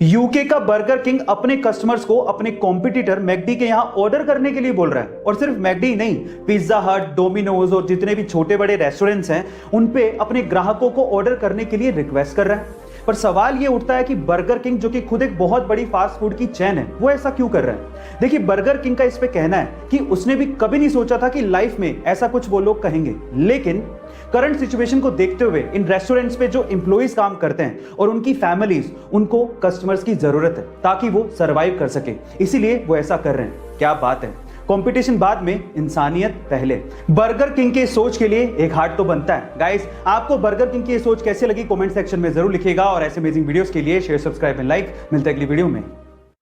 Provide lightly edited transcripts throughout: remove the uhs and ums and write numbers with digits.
UK का burger king अपने customers को अपने कॉम्पिटिटर मैकडी के यहां ऑर्डर करने के लिए बोल रहा है। और सिर्फ मैकडी ही नहीं, पिज्जा हट, डोमिनोज और जितने भी छोटे बड़े रेस्टोरेंट्स हैं उन पे अपने ग्राहकों को ऑर्डर करने के लिए रिक्वेस्ट कर रहा है। पर सवाल ये उठता है कि बर्गर किंग, जो कि खुद एक बहुत बड़ी फास्ट फूड की चेन है, वो ऐसा क्यों कर रहा है। देखिए, बर्गर किंग का इस पे कहना है कि उसने भी कभी नहीं सोचा था कि लाइफ में ऐसा कुछ वो लोग कहेंगे, लेकिन करंट सिचुएशन को देखते हुए इन रेस्टोरेंट्स पे जो एम्प्लॉइज काम करते हैं और उनकी फैमिलीज, उनको कस्टमर्स की जरूरत है ताकि वो सरवाइव कर सके, इसीलिए वो ऐसा कर रहे हैं। क्या बात है, कंपटीशन बाद में, इंसानियत पहले। बर्गर किंग के सोच के लिए एक हार्ट तो बनता है। गाइस, आपको बर्गर किंग की सोच कैसे लगी कमेंट सेक्शन में जरूर लिखिएगा और ऐसे अमेजिंग वीडियोस के लिए शेयर, सब्सक्राइब एंड लाइक। मिलते हैं अगली वीडियो में।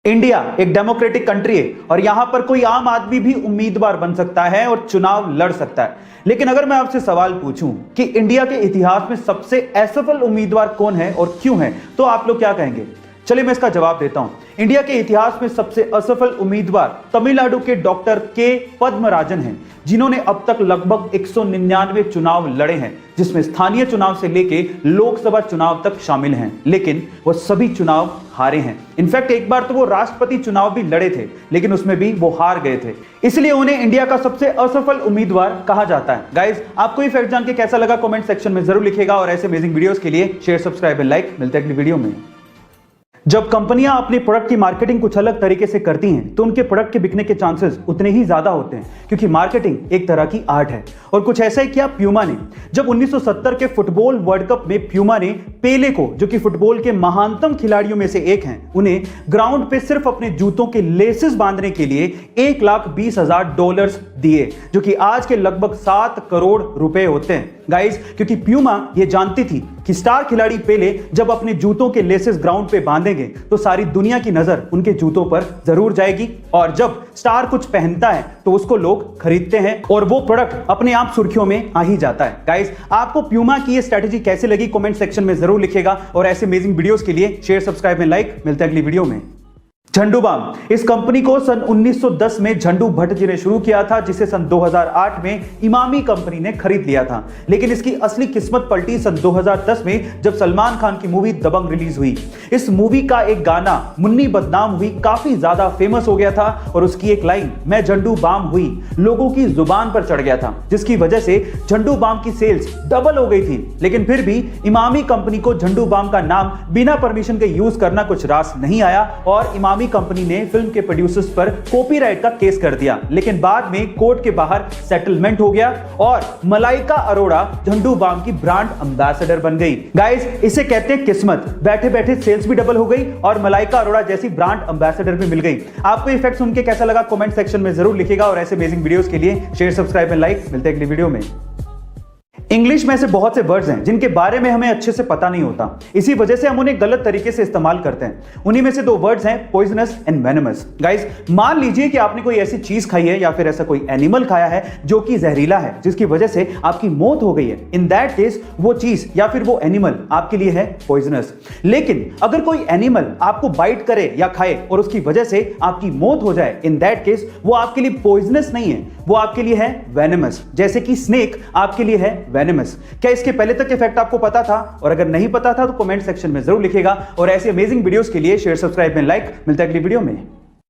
इंडिया एक डेमोक्रेटिक कंट्री है और यहां पर कोई आम आदमी भी उम्मीदवार बन सकता है और चुनाव लड़ सकता है। लेकिन अगर मैं आपसे सवाल पूछूं कि इंडिया के इतिहास में सबसे असफल उम्मीदवार कौन है और क्यों है, तो आप लोग क्या कहेंगे? चलिए मैं इसका जवाब देता हूं। इंडिया के इतिहास में सबसे असफल उम्मीदवार तमिलनाडु के डॉक्टर के पद्मराजन हैं, जिन्होंने अब तक लगभग 199 चुनाव लड़े हैं, जिसमें स्थानीय चुनाव से लेके लोकसभा चुनाव तक शामिल हैं। लेकिन वो सभी चुनाव हारे हैं। इनफैक्ट एक बार तो वो राष्ट्रपति चुनाव भी लड़े थे, लेकिन उसमें भी वो हार गए थे। इसलिए उन्हें इंडिया का सबसे असफल उम्मीदवार कहा जाता है। गाइस, आपको ये फैक्ट जान के कैसा लगा कमेंट सेक्शन में जरूर लिखिएगा और ऐसे अमेजिंग वीडियोस के लिए शेयर, सब्सक्राइब एंड लाइक। मिलते हैं अगली वीडियो में। जब कंपनियां अपने प्रोडक्ट की मार्केटिंग कुछ अलग तरीके से करती हैं तो उनके प्रोडक्ट के बिकने के चांसेस उतने ही ज्यादा होते हैं, क्योंकि मार्केटिंग एक तरह की आर्ट है। और कुछ ऐसा ही किया प्यूमा ने। जब 1970 के फुटबॉल वर्ल्ड कप में प्यूमा ने पेले को, जो कि फुटबॉल के महानतम खिलाड़ियों में से एक हैं, उन्हें ग्राउंड पे सिर्फ अपने जूतों के लेसेस बांधने के लिए $1,20,000 दिए, जो कि आज के लगभग 7 करोड़ रुपए होते हैं। गाइस, क्योंकि प्यूमा ये जानती थी कि स्टार खिलाड़ी पेले जब अपने जूतों के लेसेस ग्राउंड पे बांधेंगे तो सारी दुनिया की नजर उनके जूतों पर जरूर जाएगी, और जब स्टार कुछ पहनता है तो उसको लोग खरीदते हैं और वो प्रोडक्ट अपने आप सुर्खियों में आ ही जाता है। गाइस, आपको प्यूमा की ये स्ट्रेटजी कैसे लगी कमेंट सेक्शन में जरूर लिखिएगा और ऐसे अमेजिंग वीडियोस के लिए शेयर, सब्सक्राइब एंड लाइक। मिलते हैं अगली वीडियो में। झंडू बाम, इस कंपनी को सन 1910 में झंडू भट्ट जी ने शुरू किया था, जिसे सन 2008 में इमामी कंपनी ने खरीद लिया था। लेकिन इसकी असली किस्मत पलटी सन 2010 में, जब सलमान खान की मूवी दबंग रिलीज हुई। इस मूवी का एक गाना मुन्नी बदनाम हुई काफी ज्यादा फेमस हो गया था और उसकी एक लाइन, मैं झंडू बाम हुई, लोगों की जुबान पर चढ़ गया था, जिसकी वजह से झंडू बाम की सेल्स डबल हो गई थी। लेकिन फिर भी इमामी कंपनी को झंडू बाम का नाम बिना परमिशन के यूज करना कुछ रास नहीं आया और इमामी कंपनी ने फिल्म के प्रोड्यूसर्स पर कॉपीराइट का केस कर दिया। लेकिन बाद में कोर्ट के बाहर सेटलमेंट हो गया और मलाइका अरोड़ा झंडू बाम की ब्रांड एम्बेसडर बन गई। गाइस, इसे कहते हैं किस्मत। बैठे बैठे सेल्स भी डबल हो गई और मलाइका अरोड़ा जैसी ब्रांड एम्बेसडर भी मिल गई। आपको ये फैक्ट सुन के कैसा लगा कमेंट सेक्शन में जरूर लिखिएगा और ऐसे अमेजिंग वीडियोस के लिए शेयर, सब्सक्राइब एंड लाइक। मिलते हैं अगली वीडियो में। इंग्लिश में ऐसे बहुत से वर्ड्स हैं जिनके बारे में हमें अच्छे से पता नहीं होता, इसी वजह से हम उन्हें गलत तरीके से इस्तेमाल करते हैं। उन्हीं में से 2 वर्ड्स हैं पॉइजनस एंड वेनमस। गाइस, मान लीजिए कि आपने कोई ऐसी चीज खाई है या फिर ऐसा कोई एनिमल खाया है जो कि जहरीला है, जिसकी वजह से आपकी मौत हो गई है। इन दैट केस वो चीज या फिर वो एनिमल आपके लिए है पॉइजनस। लेकिन अगर कोई एनिमल आपको बाइट करे या खाए और उसकी वजह से आपकी मौत हो जाए, इन दैट केस वो आपके लिए पॉइजनस नहीं है, वो आपके लिए है वेनमस। जैसे कि स्नेक आपके लिए है वेनमस। क्या इसके पहले तक इफेक्ट आपको पता था? और अगर नहीं पता था तो कमेंट सेक्शन में जरूर लिखिएगा और ऐसे अमेजिंग वीडियोस के लिए शेयर, सब्सक्राइब एंड लाइक। मिलता है अगली वीडियो में।